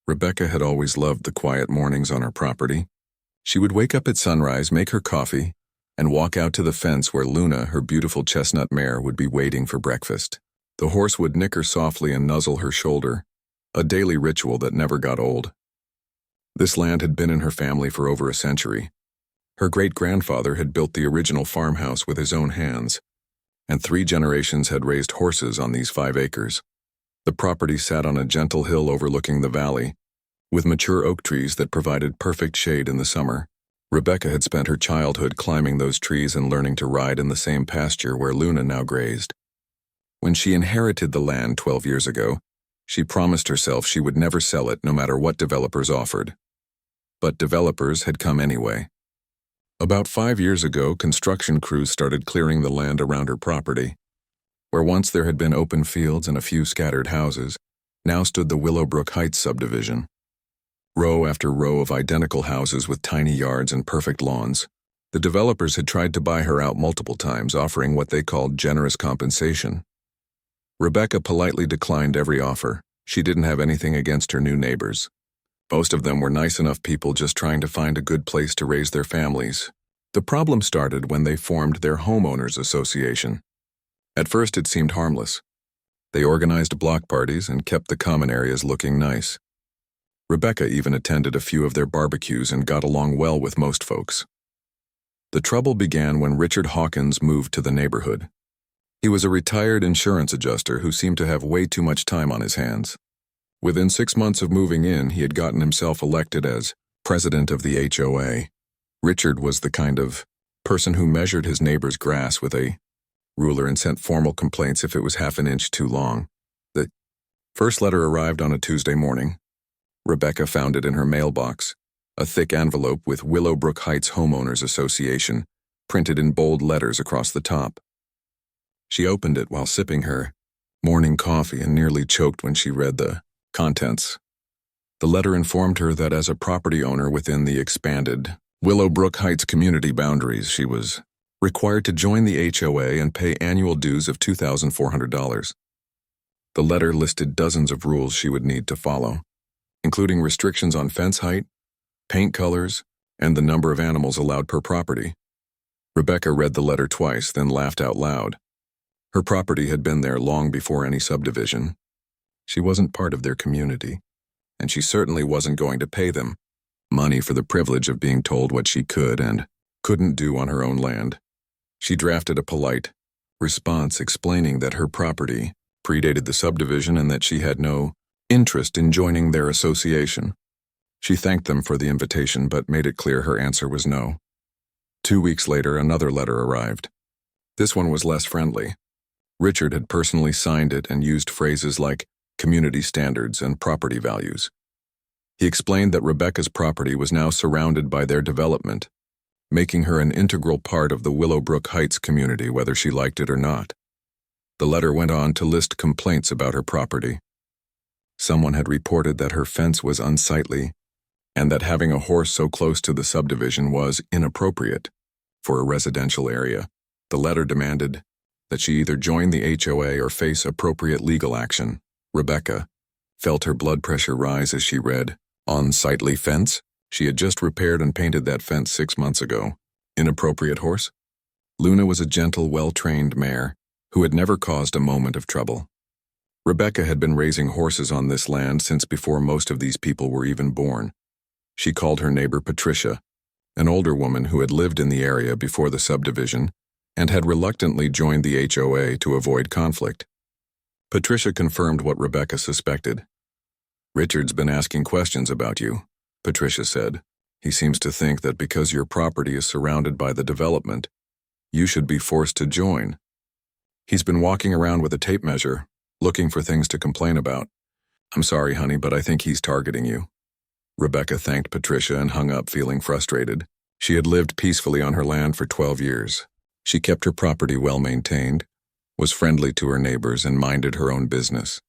Rebecca had always loved the quiet mornings on her property. She would wake up at sunrise, make her coffee, and walk out to the fence where Luna, her beautiful chestnut mare, would be waiting for breakfast. The horse would nicker softly and nuzzle her shoulder, a daily ritual that never got old. This land had been in her family for over a century. Her great-grandfather had built the original farmhouse with his own hands, and 3 generations had raised horses on these 5 acres. The property sat on a gentle hill overlooking the valley, with mature oak trees that provided perfect shade in the summer. Rebecca had spent her childhood climbing those trees and learning to ride in the same pasture where Luna now grazed. When she inherited the land 12 years ago, she promised herself she would never sell it no matter what developers offered. But developers had come anyway. About 5 years ago, construction crews started clearing the land around her property. Where once there had been open fields and a few scattered houses, now stood the Willowbrook Heights subdivision. Row after row of identical houses with tiny yards and perfect lawns. The developers had tried to buy her out multiple times, offering what they called generous compensation. Rebecca politely declined every offer. She didn't have anything against her new neighbors. Most of them were nice enough people just trying to find a good place to raise their families. The problem started when they formed their homeowners association. At first it seemed harmless. They organized block parties and kept the common areas looking nice. Rebecca even attended a few of their barbecues and got along well with most folks. The trouble began when Richard Hawkins moved to the neighborhood. He was a retired insurance adjuster who seemed to have way too much time on his hands. Within 6 months of moving in, he had gotten himself elected as president of the HOA. Richard was the kind of person who measured his neighbor's grass with a ruler and sent formal complaints if it was half an inch too long. The first letter arrived on a Tuesday morning. Rebecca found it in her mailbox, a thick envelope with Willowbrook Heights Homeowners Association, printed in bold letters across the top. She opened it while sipping her morning coffee and nearly choked when she read the contents. The letter informed her that as a property owner within the expanded Willowbrook Heights community boundaries, she was required to join the HOA and pay annual dues of $2,400. The letter listed dozens of rules she would need to follow, including restrictions on fence height, paint colors, and the number of animals allowed per property. Rebecca read the letter twice, then laughed out loud. Her property had been there long before any subdivision. She wasn't part of their community, and she certainly wasn't going to pay them money for the privilege of being told what she could and couldn't do on her own land. She drafted a polite response explaining that her property predated the subdivision and that she had no interest in joining their association. She thanked them for the invitation but made it clear her answer was no. 2 weeks later, another letter arrived. This one was less friendly. Richard had personally signed it and used phrases like community standards and property values. He explained that Rebecca's property was now surrounded by their development, making her an integral part of the Willowbrook Heights community whether she liked it or not. The letter went on to list complaints about her property. Someone had reported that her fence was unsightly and that having a horse so close to the subdivision was inappropriate for a residential area. The letter demanded that she either join the HOA or face appropriate legal action. Rebecca felt her blood pressure rise as she read, "Unsightly fence?" She had just repaired and painted that fence 6 months ago. Inappropriate horse? Luna was a gentle, well-trained mare who had never caused a moment of trouble. Rebecca had been raising horses on this land since before most of these people were even born. She called her neighbor Patricia, an older woman who had lived in the area before the subdivision and had reluctantly joined the HOA to avoid conflict. Patricia confirmed what Rebecca suspected. "Richard's been asking questions about you," Patricia said. "He seems to think that because your property is surrounded by the development, you should be forced to join. He's been walking around with a tape measure, looking for things to complain about. I'm sorry, honey, but I think he's targeting you." Rebecca thanked Patricia and hung up, feeling frustrated. She had lived peacefully on her land for 12 years. She kept her property well maintained, was friendly to her neighbors, and minded her own business.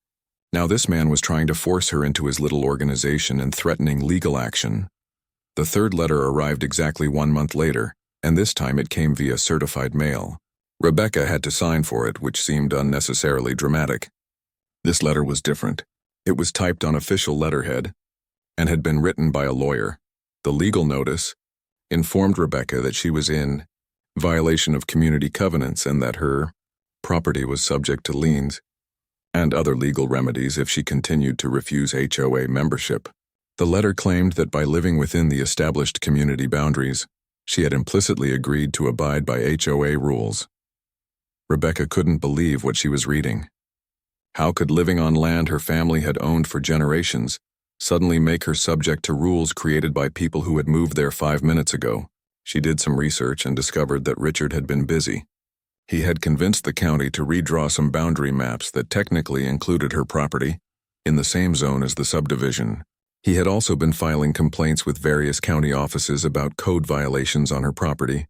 Now this man was trying to force her into his little organization and threatening legal action. The third letter arrived exactly 1 month later, and this time it came via certified mail. Rebecca had to sign for it, which seemed unnecessarily dramatic. This letter was different. It was typed on official letterhead, and had been written by a lawyer. The legal notice informed Rebecca that she was in violation of community covenants and that her property was subject to liens and other legal remedies if she continued to refuse HOA membership. The letter claimed that by living within the established community boundaries, she had implicitly agreed to abide by HOA rules. Rebecca couldn't believe what she was reading. How could living on land her family had owned for generations suddenly make her subject to rules created by people who had moved there 5 minutes ago? She did some research and discovered that Richard had been busy. He had convinced the county to redraw some boundary maps that technically included her property in the same zone as the subdivision. He had also been filing complaints with various county offices about code violations on her property,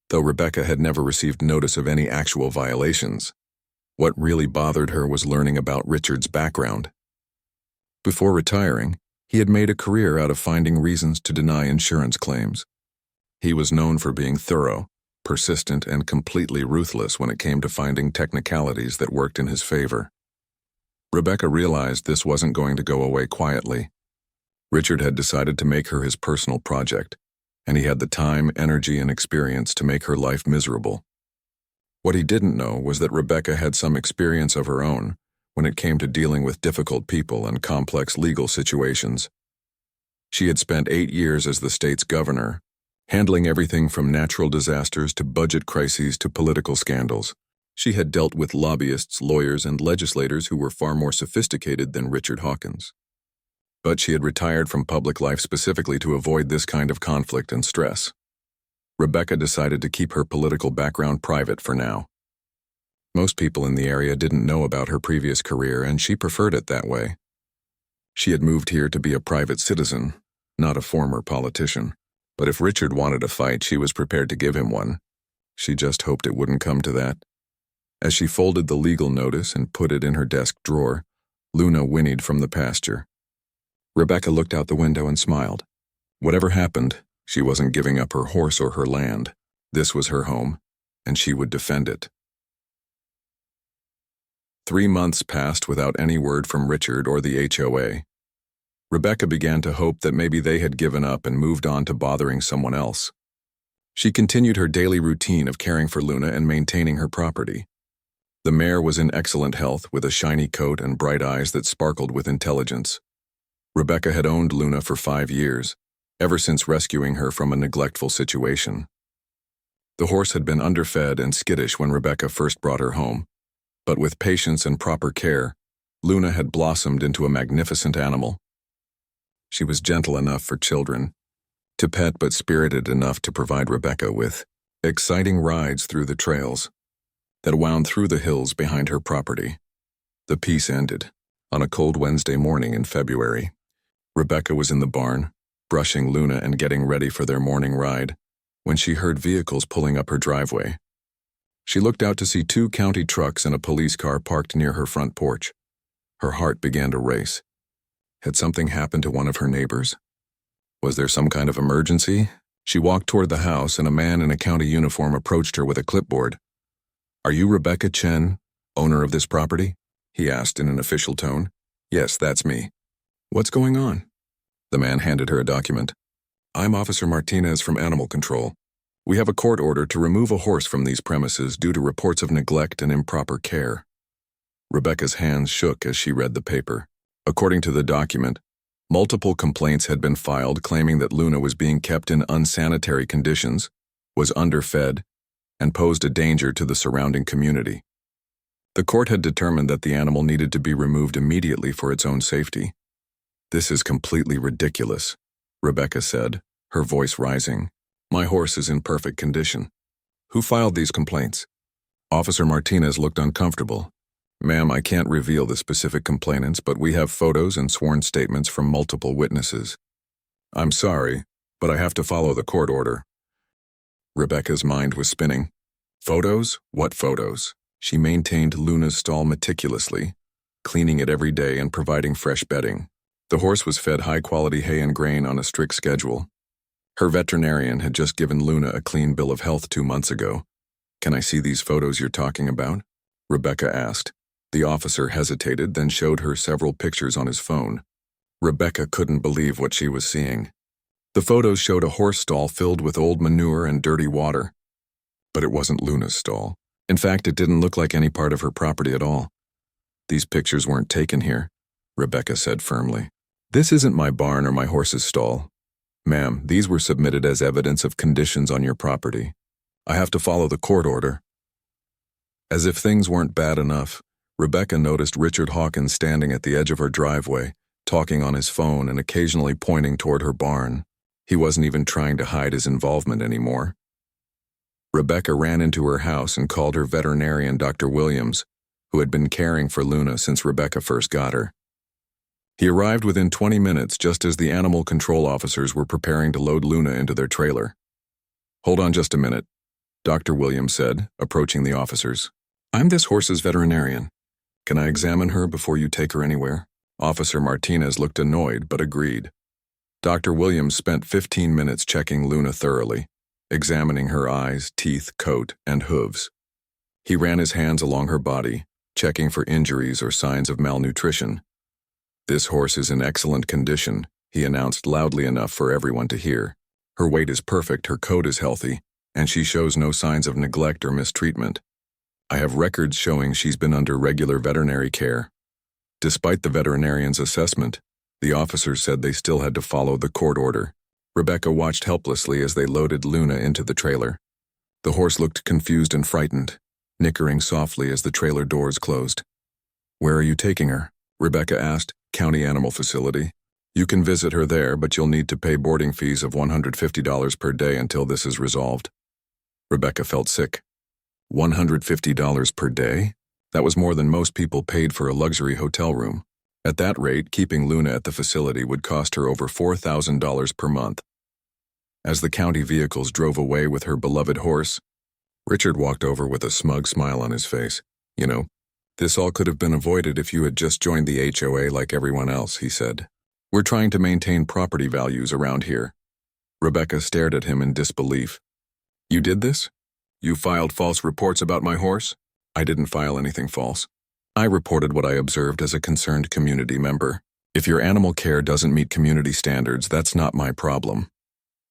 though Rebecca had never received notice of any actual violations. What really bothered her was learning about Richard's background. Before retiring, he had made a career out of finding reasons to deny insurance claims. He was known for being thorough, persistent, and completely ruthless when it came to finding technicalities that worked in his favor. Rebecca realized this wasn't going to go away quietly. Richard had decided to make her his personal project, and he had the time, energy, and experience to make her life miserable. What he didn't know was that Rebecca had some experience of her own when it came to dealing with difficult people and complex legal situations. She had spent 8 years as the state's governor, handling everything from natural disasters to budget crises to political scandals. She had dealt with lobbyists, lawyers, and legislators who were far more sophisticated than Richard Hawkins. But she had retired from public life specifically to avoid this kind of conflict and stress. Rebecca decided to keep her political background private for now. Most people in the area didn't know about her previous career, and she preferred it that way. She had moved here to be a private citizen, not a former politician. But if Richard wanted a fight, she was prepared to give him one. She just hoped it wouldn't come to that. As she folded the legal notice and put it in her desk drawer, Luna whinnied from the pasture. Rebecca looked out the window and smiled. Whatever happened, she wasn't giving up her horse or her land. This was her home, and she would defend it. 3 months passed without any word from Richard or the HOA. Rebecca began to hope that maybe they had given up and moved on to bothering someone else. She continued her daily routine of caring for Luna and maintaining her property. The mare was in excellent health, with a shiny coat and bright eyes that sparkled with intelligence. Rebecca had owned Luna for 5 years, ever since rescuing her from a neglectful situation. The horse had been underfed and skittish when Rebecca first brought her home, but with patience and proper care, Luna had blossomed into a magnificent animal. She was gentle enough for children to pet, but spirited enough to provide Rebecca with exciting rides through the trails that wound through the hills behind her property. The piece ended on a cold Wednesday morning in February. Rebecca was in the barn, brushing Luna and getting ready for their morning ride, when she heard vehicles pulling up her driveway. She looked out to see 2 county trucks and a police car parked near her front porch. Her heart began to race. Had something happened to one of her neighbors? Was there some kind of emergency? She walked toward the house, and a man in a county uniform approached her with a clipboard. "Are you Rebecca Chen, owner of this property?" he asked in an official tone. "Yes, that's me." "What's going on?" The man handed her a document. "I'm Officer Martinez from Animal Control. We have a court order to remove a horse from these premises due to reports of neglect and improper care." Rebecca's hands shook as she read the paper. According to the document, multiple complaints had been filed claiming that Luna was being kept in unsanitary conditions, was underfed, and posed a danger to the surrounding community. The court had determined that the animal needed to be removed immediately for its own safety. "This is completely ridiculous," Rebecca said, her voice rising. "My horse is in perfect condition." "Who filed these complaints?" Officer Martinez looked uncomfortable. "Ma'am, I can't reveal the specific complainants, but we have photos and sworn statements from multiple witnesses." "I'm sorry, but I have to follow the court order." Rebecca's mind was spinning. Photos? What photos? She maintained Luna's stall meticulously, cleaning it every day and providing fresh bedding. The horse was fed high-quality hay and grain on a strict schedule. Her veterinarian had just given Luna a clean bill of health 2 months ago. "Can I see these photos you're talking about?" Rebecca asked. The officer hesitated, then showed her several pictures on his phone. Rebecca couldn't believe what she was seeing. The photos showed a horse stall filled with old manure and dirty water. But it wasn't Luna's stall. In fact, it didn't look like any part of her property at all. These pictures weren't taken here, Rebecca said firmly. This isn't my barn or my horse's stall. Ma'am, these were submitted as evidence of conditions on your property. I have to follow the court order. As if things weren't bad enough, Rebecca noticed Richard Hawkins standing at the edge of her driveway, talking on his phone and occasionally pointing toward her barn. He wasn't even trying to hide his involvement anymore. Rebecca ran into her house and called her veterinarian, Dr. Williams, who had been caring for Luna since Rebecca first got her. He arrived within 20 minutes just as the animal control officers were preparing to load Luna into their trailer. Hold on just a minute, Dr. Williams said, approaching the officers. I'm this horse's veterinarian. Can I examine her before you take her anywhere? Officer Martinez looked annoyed but agreed. Dr. Williams spent 15 minutes checking Luna thoroughly, examining her eyes, teeth, coat, and hooves. He ran his hands along her body, checking for injuries or signs of malnutrition. This horse is in excellent condition, he announced loudly enough for everyone to hear. Her weight is perfect, her coat is healthy, and she shows no signs of neglect or mistreatment. I have records showing she's been under regular veterinary care. Despite the veterinarian's assessment, the officers said they still had to follow the court order. Rebecca watched helplessly as they loaded Luna into the trailer. The horse looked confused and frightened, nickering softly as the trailer doors closed. Where are you taking her? Rebecca asked. County Animal Facility. You can visit her there, but you'll need to pay boarding fees of $150 per day until this is resolved. Rebecca felt sick. $150 per day? That was more than most people paid for a luxury hotel room. At that rate, keeping Luna at the facility would cost her over $4,000 per month. As the county vehicles drove away with her beloved horse, Richard walked over with a smug smile on his face. You know, this all could have been avoided if you had just joined the HOA like everyone else, he said. We're trying to maintain property values around here. Rebecca stared at him in disbelief. You did this? You filed false reports about my horse? I didn't file anything false. I reported what I observed as a concerned community member. If your animal care doesn't meet community standards, that's not my problem.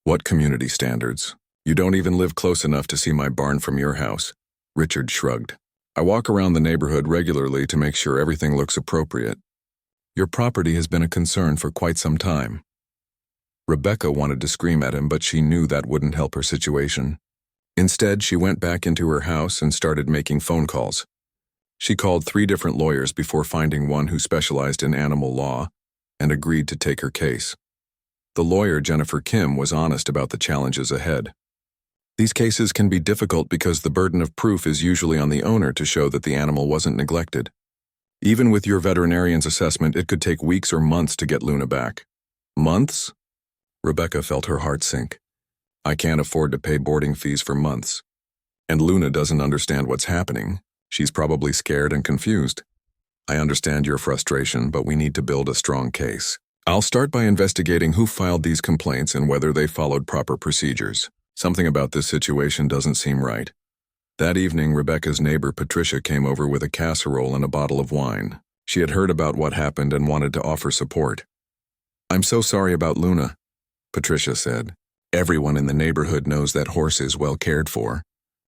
What community standards? You don't even live close enough to see my barn from your house. Richard shrugged. I walk around the neighborhood regularly to make sure everything looks appropriate. Your property has been a concern for quite some time. Rebecca wanted to scream at him, but she knew that wouldn't help her situation. Instead, she went back into her house and started making phone calls. She called 3 different lawyers before finding one who specialized in animal law and agreed to take her case. The lawyer, Jennifer Kim, was honest about the challenges ahead. These cases can be difficult because the burden of proof is usually on the owner to show that the animal wasn't neglected. Even with your veterinarian's assessment, it could take weeks or months to get Luna back. Months? Rebecca felt her heart sink. I can't afford to pay boarding fees for months. And Luna doesn't understand what's happening. She's probably scared and confused. I understand your frustration, but we need to build a strong case. I'll start by investigating who filed these complaints and whether they followed proper procedures. Something about this situation doesn't seem right. That evening, Rebecca's neighbor Patricia came over with a casserole and a bottle of wine. She had heard about what happened and wanted to offer support. I'm so sorry about Luna, Patricia said. Everyone in the neighborhood knows that horse is well cared for.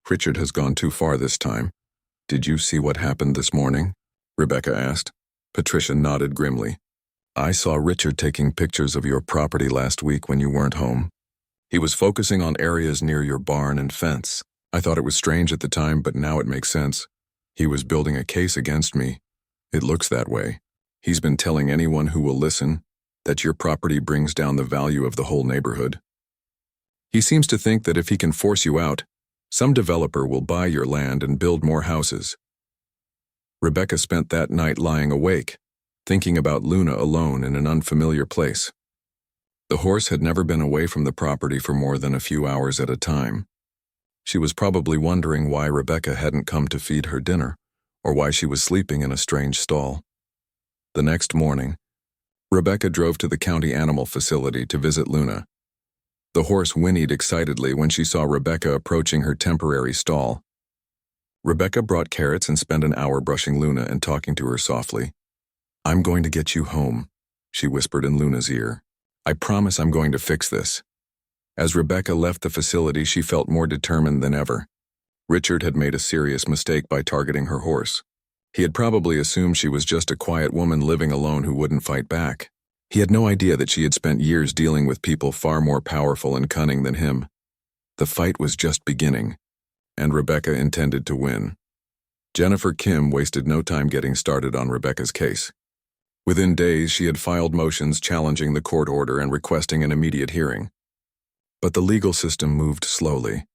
Richard has gone too far this time. Did you see what happened this morning? Rebecca asked. Patricia nodded grimly. I saw Richard taking pictures of your property last week when you weren't home. He was focusing on areas near your barn and fence. I thought it was strange at the time, but now it makes sense. He was building a case against me. It looks that way. He's been telling anyone who will listen that your property brings down the value of the whole neighborhood. He seems to think that if he can force you out, some developer will buy your land and build more houses. Rebecca spent that night lying awake, thinking about Luna alone in an unfamiliar place. The horse had never been away from the property for more than a few hours at a time. She was probably wondering why Rebecca hadn't come to feed her dinner, or why she was sleeping in a strange stall. The next morning, Rebecca drove to the county animal facility to visit Luna. The horse whinnied excitedly when she saw Rebecca approaching her temporary stall. Rebecca brought carrots and spent an hour brushing Luna and talking to her softly. I'm going to get you home. she whispered in Luna's ear. "I promise I'm going to fix this." As Rebecca left the facility, she felt more determined than ever. Richard had made a serious mistake by targeting her horse. He had probably assumed she was just a quiet woman living alone who wouldn't fight back. He had no idea that she had spent years dealing with people far more powerful and cunning than him. The fight was just beginning, and Rebecca intended to win. Jennifer Kim wasted no time getting started on Rebecca's case. Within days, she had filed motions challenging the court order and requesting an immediate hearing. But the legal system moved slowly,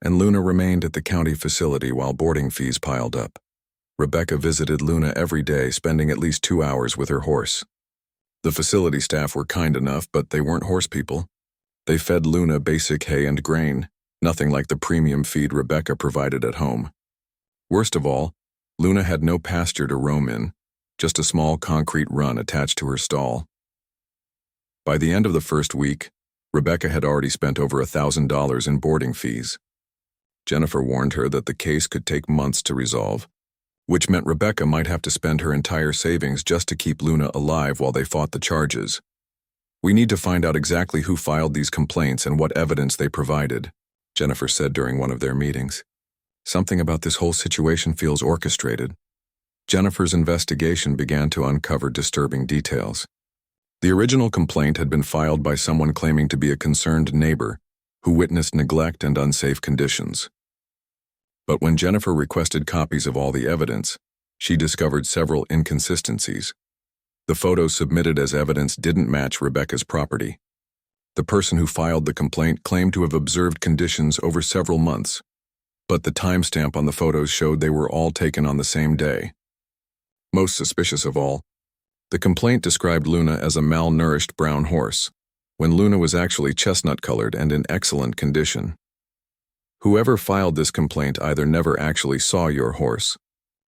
and Luna remained at the county facility while boarding fees piled up. Rebecca visited Luna every day, spending at least 2 hours with her horse. The facility staff were kind enough, but they weren't horse people. They fed Luna basic hay and grain, nothing like the premium feed Rebecca provided at home. Worst of all, Luna had no pasture to roam in, just a small concrete run attached to her stall. By the end of the first week, Rebecca had already spent over $1,000 in boarding fees. Jennifer warned her that the case could take months to resolve, which meant Rebecca might have to spend her entire savings just to keep Luna alive while they fought the charges. "We need to find out exactly who filed these complaints and what evidence they provided," Jennifer said during one of their meetings. "Something about this whole situation feels orchestrated." Jennifer's investigation began to uncover disturbing details. The original complaint had been filed by someone claiming to be a concerned neighbor who witnessed neglect and unsafe conditions. But when Jennifer requested copies of all the evidence, she discovered several inconsistencies. The photos submitted as evidence didn't match Rebecca's property. The person who filed the complaint claimed to have observed conditions over several months, but the timestamp on the photos showed they were all taken on the same day. Most suspicious of all, the complaint described Luna as a malnourished brown horse, when Luna was actually chestnut-colored and in excellent condition. Whoever filed this complaint either never actually saw your horse,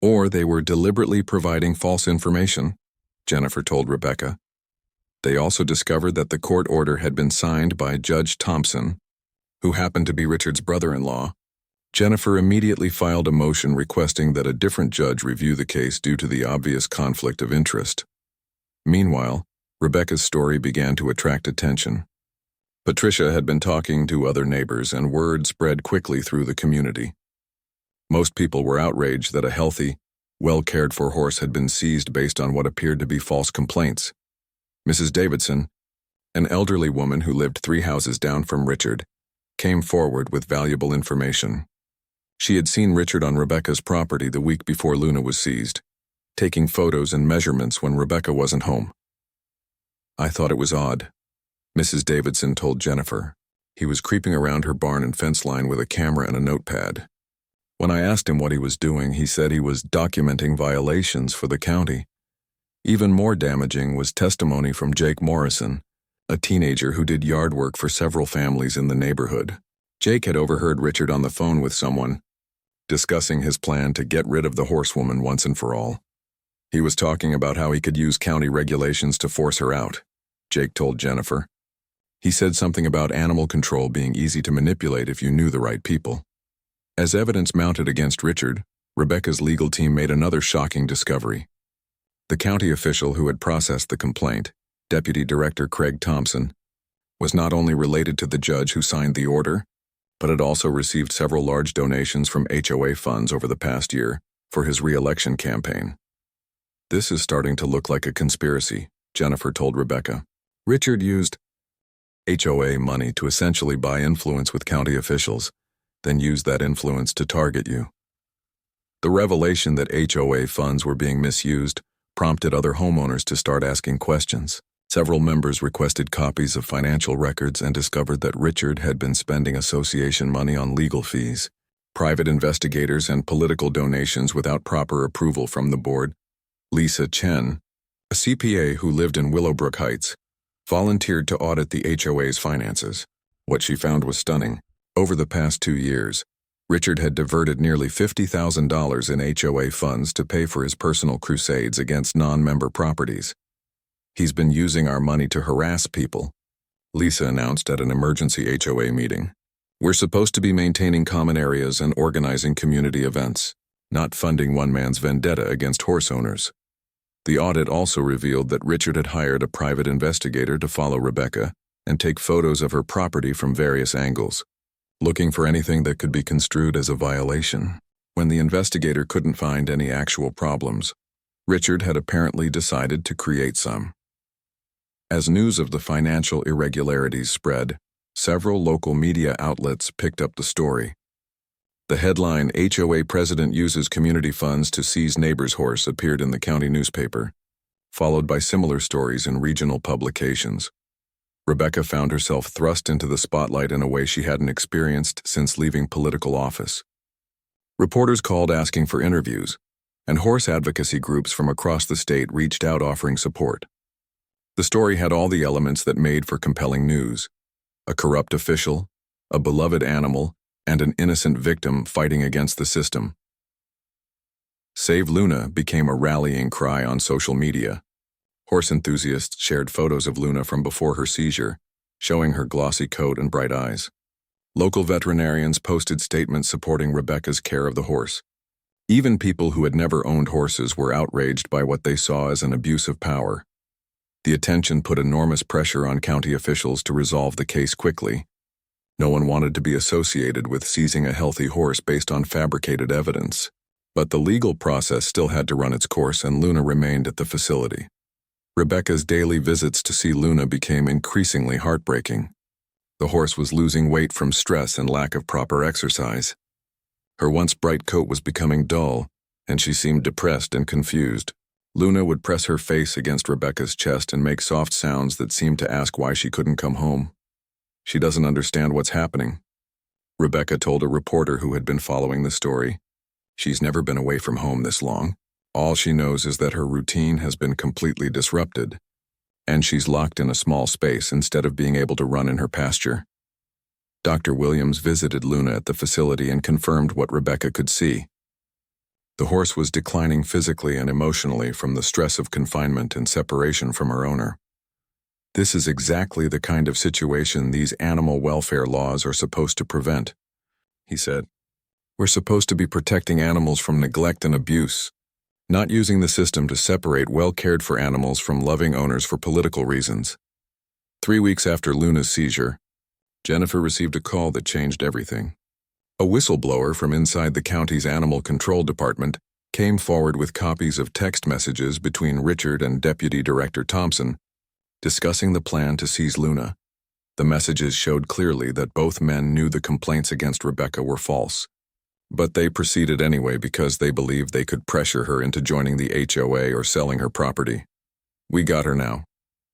or they were deliberately providing false information, Jennifer told Rebecca. They also discovered that the court order had been signed by Judge Thompson, who happened to be Richard's brother-in-law. Jennifer immediately filed a motion requesting that a different judge review the case due to the obvious conflict of interest. Meanwhile, Rebecca's story began to attract attention. Patricia had been talking to other neighbors, and word spread quickly through the community. Most people were outraged that a healthy, well-cared-for horse had been seized based on what appeared to be false complaints. Mrs. Davidson, an elderly woman who lived 3 houses down from Richard, came forward with valuable information. She had seen Richard on Rebecca's property the week before Luna was seized, taking photos and measurements when Rebecca wasn't home. "I thought it was odd," Mrs. Davidson told Jennifer. "He was creeping around her barn and fence line with a camera and a notepad. When I asked him what he was doing, he said he was documenting violations for the county." Even more damaging was testimony from Jake Morrison, a teenager who did yard work for several families in the neighborhood. Jake had overheard Richard on the phone with someone, discussing his plan to get rid of the horsewoman once and for all. He was talking about how he could use county regulations to force her out, Jake told Jennifer. He said something about animal control being easy to manipulate if you knew the right people. As evidence mounted against Richard, Rebecca's legal team made another shocking discovery. The county official who had processed the complaint, Deputy Director Craig Thompson, was not only related to the judge who signed the order, but had also received several large donations from HOA funds over the past year for his re-election campaign. "This is starting to look like a conspiracy," Jennifer told Rebecca. "Richard used HOA money to essentially buy influence with county officials, then used that influence to target you." The revelation that HOA funds were being misused prompted other homeowners to start asking questions. Several members requested copies of financial records and discovered that Richard had been spending association money on legal fees, private investigators, and political donations without proper approval from the board. Lisa Chen, a CPA who lived in Willowbrook Heights, volunteered to audit the HOA's finances. What she found was stunning. Over the past 2 years, Richard had diverted nearly $50,000 in HOA funds to pay for his personal crusades against non-member properties. "He's been using our money to harass people," Lisa announced at an emergency HOA meeting. "We're supposed to be maintaining common areas and organizing community events, not funding one man's vendetta against horse owners." The audit also revealed that Richard had hired a private investigator to follow Rebecca and take photos of her property from various angles, looking for anything that could be construed as a violation. When the investigator couldn't find any actual problems, Richard had apparently decided to create some. As news of the financial irregularities spread, several local media outlets picked up the story. The headline, "HOA President Uses Community Funds to Seize Neighbor's Horse," appeared in the county newspaper, followed by similar stories in regional publications. Rebecca found herself thrust into the spotlight in a way she hadn't experienced since leaving political office. Reporters called asking for interviews, and horse advocacy groups from across the state reached out offering support. The story had all the elements that made for compelling news: a corrupt official, a beloved animal, and an innocent victim fighting against the system. Save Luna became a rallying cry on social media. Horse enthusiasts shared photos of Luna from before her seizure, showing her glossy coat and bright eyes. Local veterinarians posted statements supporting Rebecca's care of the horse. Even people who had never owned horses were outraged by what they saw as an abuse of power. The attention put enormous pressure on county officials to resolve the case quickly. No one wanted to be associated with seizing a healthy horse based on fabricated evidence. But the legal process still had to run its course, and Luna remained at the facility. Rebecca's daily visits to see Luna became increasingly heartbreaking. The horse was losing weight from stress and lack of proper exercise. Her once bright coat was becoming dull, and she seemed depressed and confused. Luna would press her face against Rebecca's chest and make soft sounds that seemed to ask why she couldn't come home. "She doesn't understand what's happening," Rebecca told a reporter who had been following the story. "She's never been away from home this long. All she knows is that her routine has been completely disrupted, and she's locked in a small space instead of being able to run in her pasture." Dr. Williams visited Luna at the facility and confirmed what Rebecca could see. The horse was declining physically and emotionally from the stress of confinement and separation from her owner. "This is exactly the kind of situation these animal welfare laws are supposed to prevent," he said. "We're supposed to be protecting animals from neglect and abuse, not using the system to separate well-cared-for animals from loving owners for political reasons." 3 weeks after Luna's seizure, Jennifer received a call that changed everything. A whistleblower from inside the county's animal control department came forward with copies of text messages between Richard and Deputy Director Thompson discussing the plan to seize Luna. The messages showed clearly that both men knew the complaints against Rebecca were false, but they proceeded anyway because they believed they could pressure her into joining the HOA or selling her property. "We got her now,"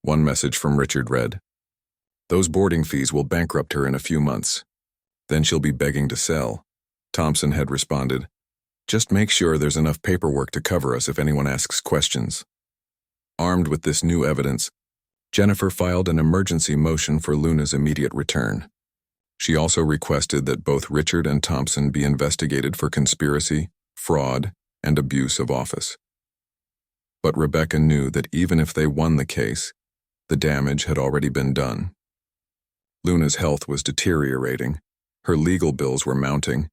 one message from Richard read. "Those boarding fees will bankrupt her in a few months. Then she'll be begging to sell." Thompson had responded, "Just make sure there's enough paperwork to cover us if anyone asks questions." Armed with this new evidence, Jennifer filed an emergency motion for Luna's immediate return. She also requested that both Richard and Thompson be investigated for conspiracy, fraud, and abuse of office. But Rebecca knew that even if they won the case, the damage had already been done. Luna's health was deteriorating, her legal bills were mounting,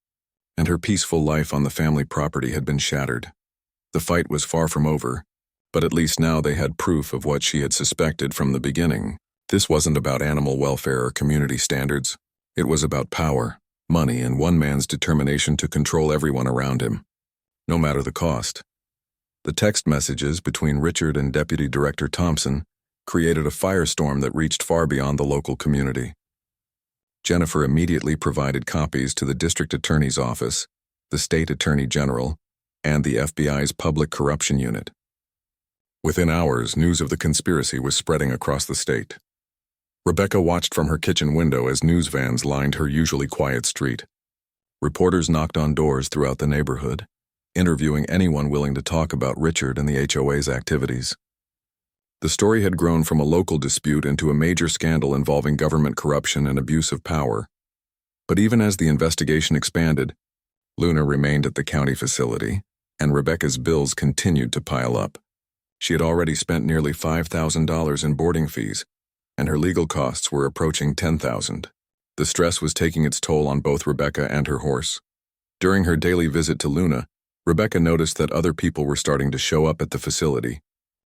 and her peaceful life on the family property had been shattered. The fight was far from over, but at least now they had proof of what she had suspected from the beginning. This wasn't about animal welfare or community standards. It was about power, money, and one man's determination to control everyone around him, no matter the cost. The text messages between Richard and Deputy Director Thompson created a firestorm that reached far beyond the local community. Jennifer immediately provided copies to the District Attorney's Office, the State Attorney General, and the FBI's Public Corruption Unit. Within hours, news of the conspiracy was spreading across the state. Rebecca watched from her kitchen window as news vans lined her usually quiet street. Reporters knocked on doors throughout the neighborhood, interviewing anyone willing to talk about Richard and the HOA's activities. The story had grown from a local dispute into a major scandal involving government corruption and abuse of power. But even as the investigation expanded, Luna remained at the county facility, and Rebecca's bills continued to pile up. She had already spent nearly $5,000 in boarding fees, and her legal costs were approaching $10,000. The stress was taking its toll on both Rebecca and her horse. During her daily visit to Luna, Rebecca noticed that other people were starting to show up at the facility,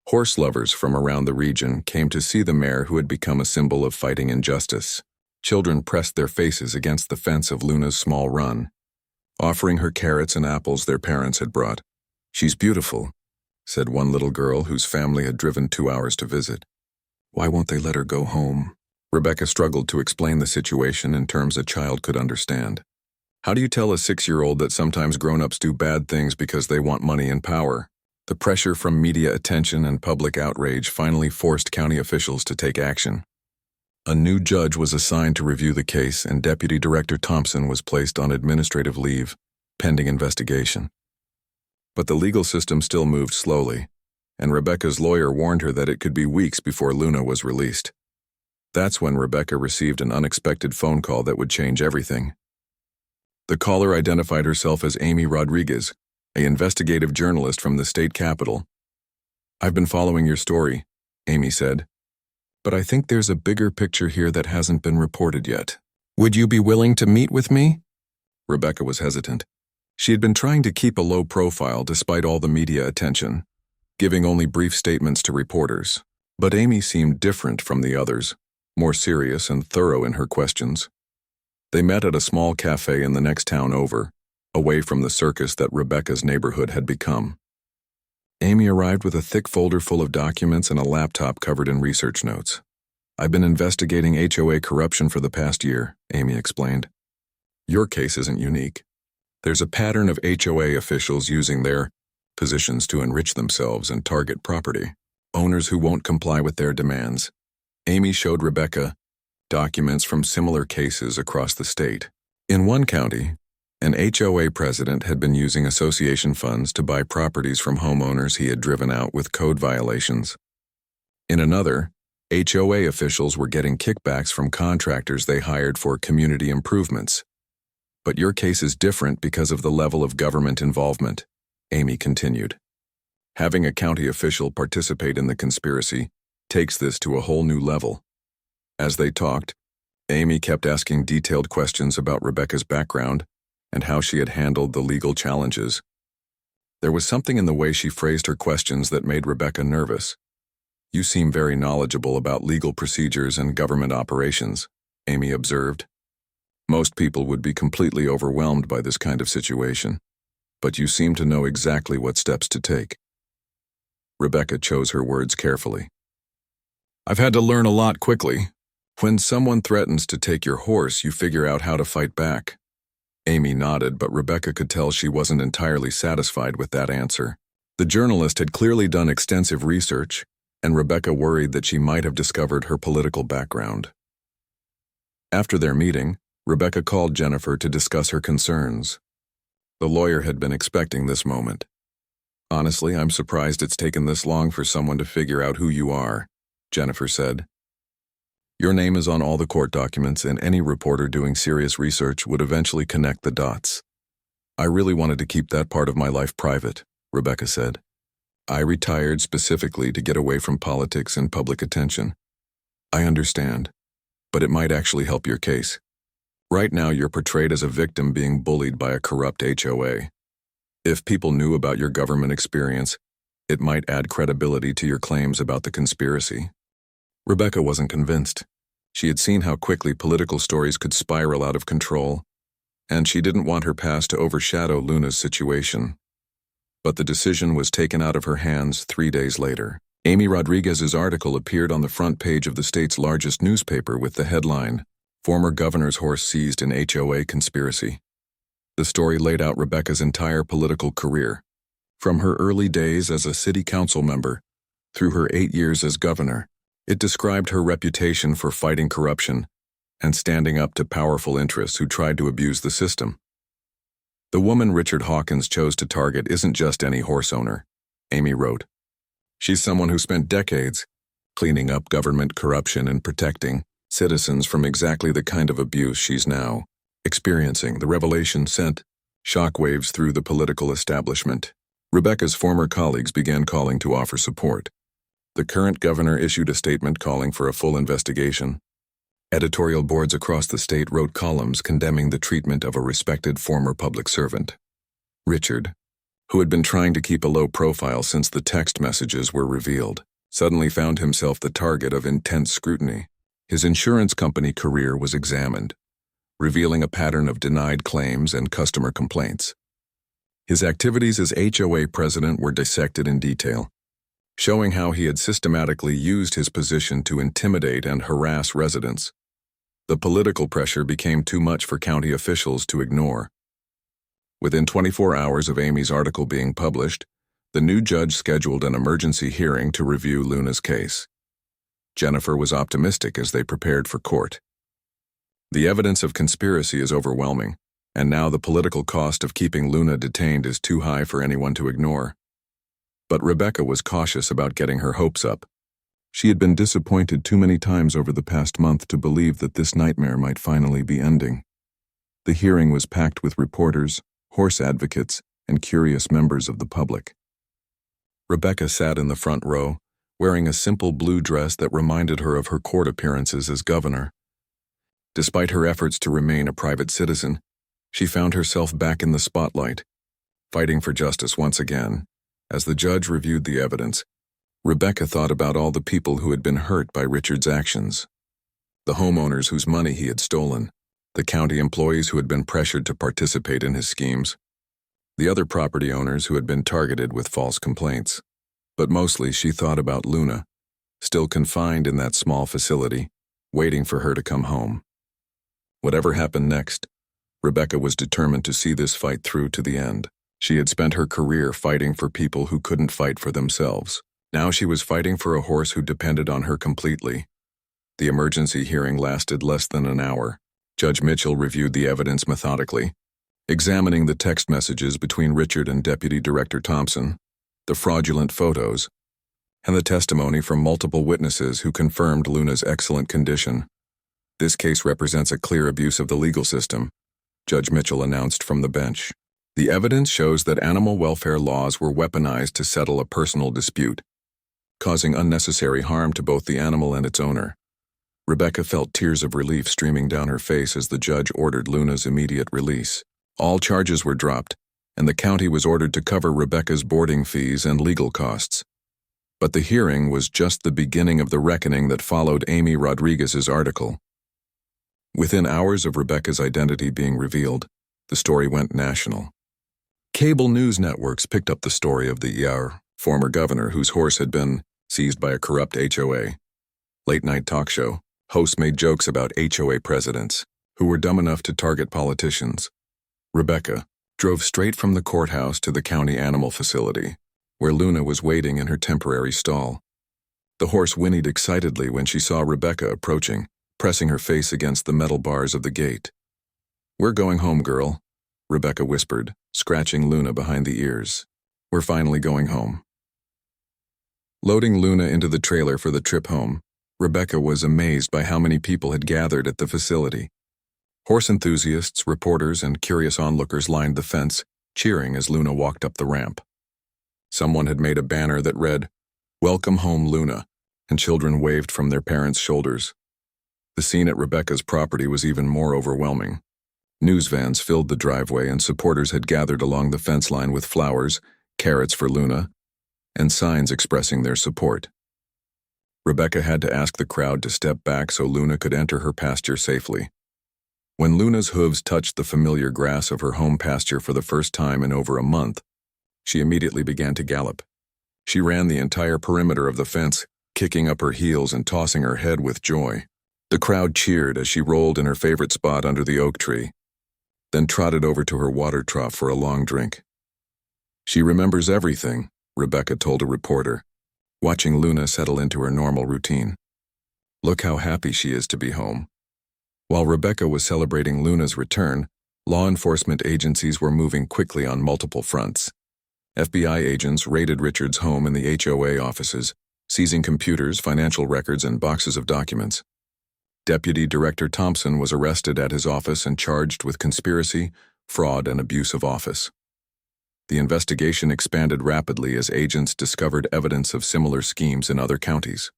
Horse lovers from around the region came to see the mare who had become a symbol of fighting injustice. Children pressed their faces against the fence of Luna's small run, offering her carrots and apples their parents had brought. "She's beautiful," said one little girl whose family had driven 2 hours to visit. "Why won't they let her go home?" Rebecca struggled to explain the situation in terms a child could understand. How do you tell a 6-year-old that sometimes grown-ups do bad things because they want money and power? The pressure from media attention and public outrage finally forced county officials to take action. A new judge was assigned to review the case, and Deputy Director Thompson was placed on administrative leave, pending investigation. But the legal system still moved slowly, and Rebecca's lawyer warned her that it could be weeks before Luna was released. That's when Rebecca received an unexpected phone call that would change everything. The caller identified herself as Amy Rodriguez, an investigative journalist from the state capitol. "I've been following your story," Amy said, "but I think there's a bigger picture here that hasn't been reported yet. Would you be willing to meet with me?" Rebecca was hesitant. She had been trying to keep a low profile despite all the media attention, giving only brief statements to reporters. But Amy seemed different from the others, more serious and thorough in her questions. They met at a small cafe in the next town over, away from the circus that Rebecca's neighborhood had become. Amy arrived with a thick folder full of documents and a laptop covered in research notes. "I've been investigating HOA corruption for the past year," Amy explained. "Your case isn't unique. There's a pattern of HOA officials using their positions to enrich themselves and target property owners who won't comply with their demands." Amy showed Rebecca documents from similar cases across the state. In one county, an HOA president had been using association funds to buy properties from homeowners he had driven out with code violations. In another, HOA officials were getting kickbacks from contractors they hired for community improvements. "But your case is different because of the level of government involvement," Amy continued. "Having a county official participate in the conspiracy takes this to a whole new level." As they talked, Amy kept asking detailed questions about Rebecca's background and how she had handled the legal challenges. There was something in the way she phrased her questions that made Rebecca nervous. "You seem very knowledgeable about legal procedures and government operations," Amy observed. "Most people would be completely overwhelmed by this kind of situation, but you seem to know exactly what steps to take." Rebecca chose her words carefully. "I've had to learn a lot quickly. When someone threatens to take your horse, you figure out how to fight back." Amy nodded, but Rebecca could tell she wasn't entirely satisfied with that answer. The journalist had clearly done extensive research, and Rebecca worried that she might have discovered her political background. After their meeting, Rebecca called Jennifer to discuss her concerns. The lawyer had been expecting this moment. "Honestly, I'm surprised it's taken this long for someone to figure out who you are," Jennifer said. "Your name is on all the court documents, and any reporter doing serious research would eventually connect the dots. I really wanted to keep that part of my life private," Rebecca said. "I retired specifically to get away from politics and public attention. I understand, but it might actually help your case. Right now, you're portrayed as a victim being bullied by a corrupt HOA. If people knew about your government experience, it might add credibility to your claims about the conspiracy." Rebecca wasn't convinced. She had seen how quickly political stories could spiral out of control, and she didn't want her past to overshadow Luna's situation. But the decision was taken out of her hands 3 days later. Amy Rodriguez's article appeared on the front page of the state's largest newspaper with the headline, "Former Governor's Horse Seized in HOA Conspiracy." The story laid out Rebecca's entire political career, from her early days as a city council member through her 8 years as governor. It described her reputation for fighting corruption and standing up to powerful interests who tried to abuse the system. "The woman Richard Hawkins chose to target isn't just any horse owner," Amy wrote. "She's someone who spent decades cleaning up government corruption and protecting citizens from exactly the kind of abuse she's now experiencing." The revelation sent shockwaves through the political establishment. Rebecca's former colleagues began calling to offer support. The current governor issued a statement calling for a full investigation. Editorial boards across the state wrote columns condemning the treatment of a respected former public servant. Richard, who had been trying to keep a low profile since the text messages were revealed, suddenly found himself the target of intense scrutiny. His insurance company career was examined, revealing a pattern of denied claims and customer complaints. His activities as HOA president were dissected in detail, showing how he had systematically used his position to intimidate and harass residents. The political pressure became too much for county officials to ignore. Within 24 hours of Amy's article being published, the new judge scheduled an emergency hearing to review Luna's case. Jennifer was optimistic as they prepared for court. The evidence of conspiracy is overwhelming, and now the political cost of keeping Luna detained is too high for anyone to ignore. But Rebecca was cautious about getting her hopes up. She had been disappointed too many times over the past month to believe that this nightmare might finally be ending. The hearing was packed with reporters, horse advocates, and curious members of the public. Rebecca sat in the front row, wearing a simple blue dress that reminded her of her court appearances as governor. Despite her efforts to remain a private citizen, she found herself back in the spotlight, fighting for justice once again. As the judge reviewed the evidence, Rebecca thought about all the people who had been hurt by Richard's actions. The homeowners whose money he had stolen, the county employees who had been pressured to participate in his schemes, the other property owners who had been targeted with false complaints. But mostly she thought about Luna, still confined in that small facility, waiting for her to come home. Whatever happened next, Rebecca was determined to see this fight through to the end. She had spent her career fighting for people who couldn't fight for themselves. Now she was fighting for a horse who depended on her completely. The emergency hearing lasted less than an hour. Judge Mitchell reviewed the evidence methodically, examining the text messages between Richard and Deputy Director Thompson, the fraudulent photos, and the testimony from multiple witnesses who confirmed Luna's excellent condition. This case represents a clear abuse of the legal system, Judge Mitchell announced from the bench. The evidence shows that animal welfare laws were weaponized to settle a personal dispute, causing unnecessary harm to both the animal and its owner. Rebecca felt tears of relief streaming down her face as the judge ordered Luna's immediate release. All charges were dropped, and the county was ordered to cover Rebecca's boarding fees and legal costs. But the hearing was just the beginning of the reckoning that followed Amy Rodriguez's article. Within hours of Rebecca's identity being revealed, the story went national. Cable news networks picked up the story of the former governor whose horse had been seized by a corrupt HOA. Late-night talk show hosts made jokes about HOA presidents who were dumb enough to target politicians. Rebecca drove straight from the courthouse to the county animal facility, where Luna was waiting in her temporary stall. The horse whinnied excitedly when she saw Rebecca approaching, pressing her face against the metal bars of the gate. "We're going home, girl," Rebecca whispered, scratching Luna behind the ears. "We're finally going home." Loading Luna into the trailer for the trip home, Rebecca was amazed by how many people had gathered at the facility. Horse enthusiasts, reporters, and curious onlookers lined the fence, cheering as Luna walked up the ramp. Someone had made a banner that read, "Welcome home, Luna," and children waved from their parents' shoulders. The scene at Rebecca's property was even more overwhelming. News vans filled the driveway and supporters had gathered along the fence line with flowers, carrots for Luna, and signs expressing their support. Rebecca had to ask the crowd to step back so Luna could enter her pasture safely. When Luna's hooves touched the familiar grass of her home pasture for the first time in over a month, she immediately began to gallop. She ran the entire perimeter of the fence, kicking up her heels and tossing her head with joy. The crowd cheered as she rolled in her favorite spot under the oak tree, then trotted over to her water trough for a long drink. "She remembers everything," Rebecca told a reporter, watching Luna settle into her normal routine. "Look how happy she is to be home." While Rebecca was celebrating Luna's return, law enforcement agencies were moving quickly on multiple fronts. FBI agents raided Richard's home and the HOA offices, seizing computers, financial records, and boxes of documents. Deputy Director Thompson was arrested at his office and charged with conspiracy, fraud, and abuse of office. The investigation expanded rapidly as agents discovered evidence of similar schemes in other counties.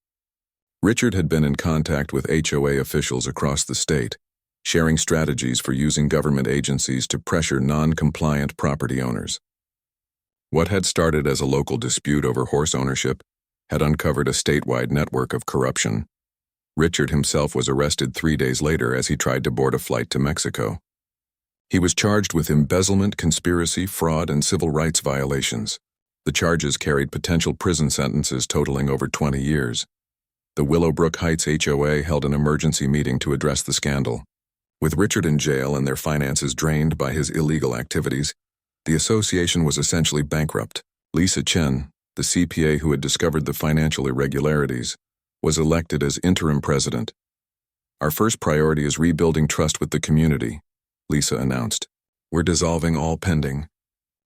Richard had been in contact with HOA officials across the state, sharing strategies for using government agencies to pressure non-compliant property owners. What had started as a local dispute over horse ownership had uncovered a statewide network of corruption. Richard himself was arrested 3 days later as he tried to board a flight to Mexico. He was charged with embezzlement, conspiracy, fraud, and civil rights violations. The charges carried potential prison sentences totaling over 20 years. The Willowbrook Heights HOA held an emergency meeting to address the scandal. With Richard in jail and their finances drained by his illegal activities, the association was essentially bankrupt. Lisa Chen, the CPA who had discovered the financial irregularities, was elected as interim president. "Our first priority is rebuilding trust with the community," Lisa announced. "We're dissolving all pending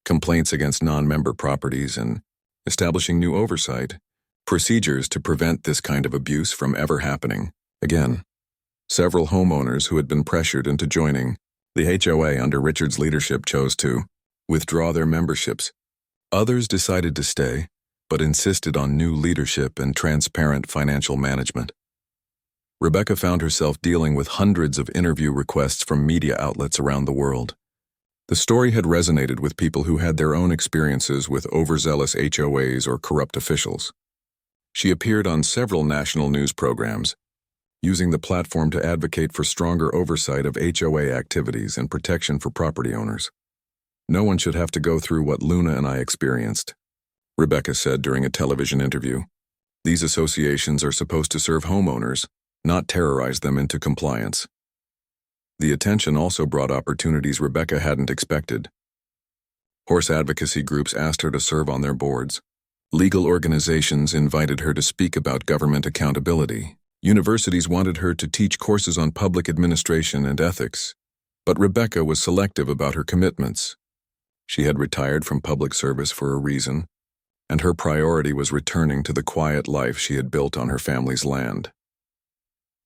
complaints against non-member properties and establishing new oversight procedures to prevent this kind of abuse from ever happening again." Several homeowners who had been pressured into joining the HOA under Richard's leadership chose to withdraw their memberships. Others decided to stay, but insisted on new leadership and transparent financial management. Rebecca found herself dealing with hundreds of interview requests from media outlets around the world. The story had resonated with people who had their own experiences with overzealous HOAs or corrupt officials. She appeared on several national news programs, using the platform to advocate for stronger oversight of HOA activities and protection for property owners. "No one should have to go through what Luna and I experienced," Rebecca said during a television interview. "These associations are supposed to serve homeowners, not terrorize them into compliance." The attention also brought opportunities Rebecca hadn't expected. Horse advocacy groups asked her to serve on their boards. Legal organizations invited her to speak about government accountability. Universities wanted her to teach courses on public administration and ethics. But Rebecca was selective about her commitments. She had retired from public service for a reason, and her priority was returning to the quiet life she had built on her family's land.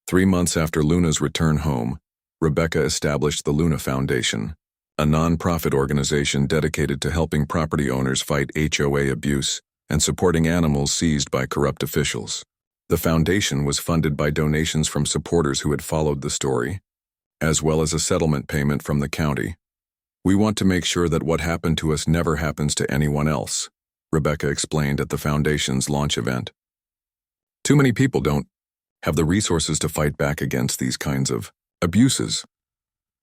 3 months after Luna's return home, Rebecca established the Luna Foundation, a non-profit organization dedicated to helping property owners fight HOA abuse and supporting animals seized by corrupt officials. The foundation was funded by donations from supporters who had followed the story, as well as a settlement payment from the county. "We want to make sure that what happened to us never happens to anyone else," Rebecca explained at the foundation's launch event. "Too many people don't have the resources to fight back against these kinds of abuses."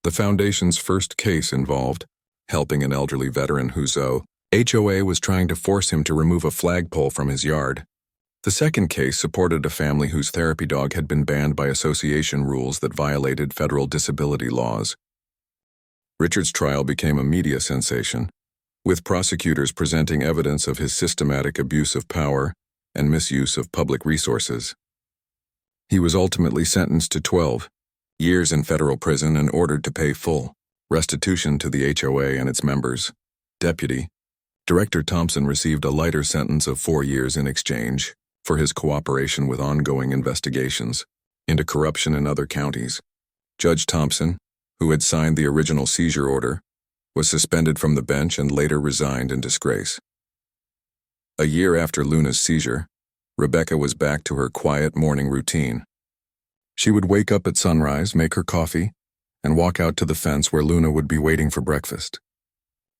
The foundation's first case involved helping an elderly veteran whose HOA was trying to force him to remove a flagpole from his yard. The second case supported a family whose therapy dog had been banned by association rules that violated federal disability laws. Richard's trial became a media sensation, with prosecutors presenting evidence of his systematic abuse of power and misuse of public resources. He was ultimately sentenced to 12 years in federal prison and ordered to pay full restitution to the HOA and its members. Deputy Director Thompson received a lighter sentence of 4 years in exchange for his cooperation with ongoing investigations into corruption in other counties. Judge Thompson, who had signed the original seizure order, was suspended from the bench and later resigned in disgrace. A year after Luna's seizure, Rebecca was back to her quiet morning routine. She would wake up at sunrise, make her coffee, and walk out to the fence where Luna would be waiting for breakfast.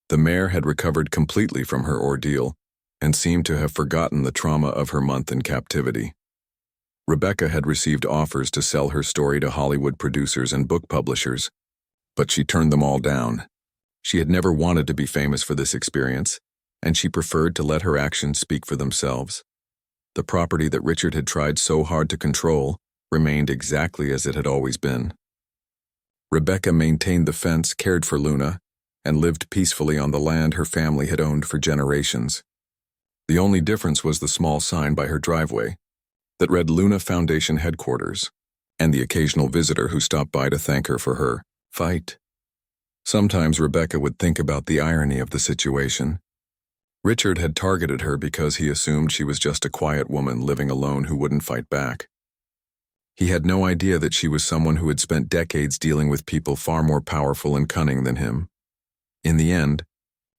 The mare had recovered completely from her ordeal and seemed to have forgotten the trauma of her month in captivity. Rebecca had received offers to sell her story to Hollywood producers and book publishers, but she turned them all down. She had never wanted to be famous for this experience, and she preferred to let her actions speak for themselves. The property that Richard had tried so hard to control remained exactly as it had always been. Rebecca maintained the fence, cared for Luna, and lived peacefully on the land her family had owned for generations. The only difference was the small sign by her driveway that read Luna Foundation Headquarters, and the occasional visitor who stopped by to thank her for her fight. Sometimes Rebecca would think about the irony of the situation. Richard had targeted her because he assumed she was just a quiet woman living alone who wouldn't fight back. He had no idea that she was someone who had spent decades dealing with people far more powerful and cunning than him. In the end,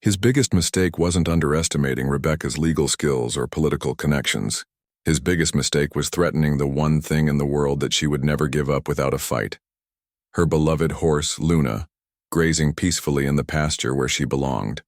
his biggest mistake wasn't underestimating Rebecca's legal skills or political connections. His biggest mistake was threatening the one thing in the world that she would never give up without a fight: her beloved horse, Luna, grazing peacefully in the pasture where she belonged.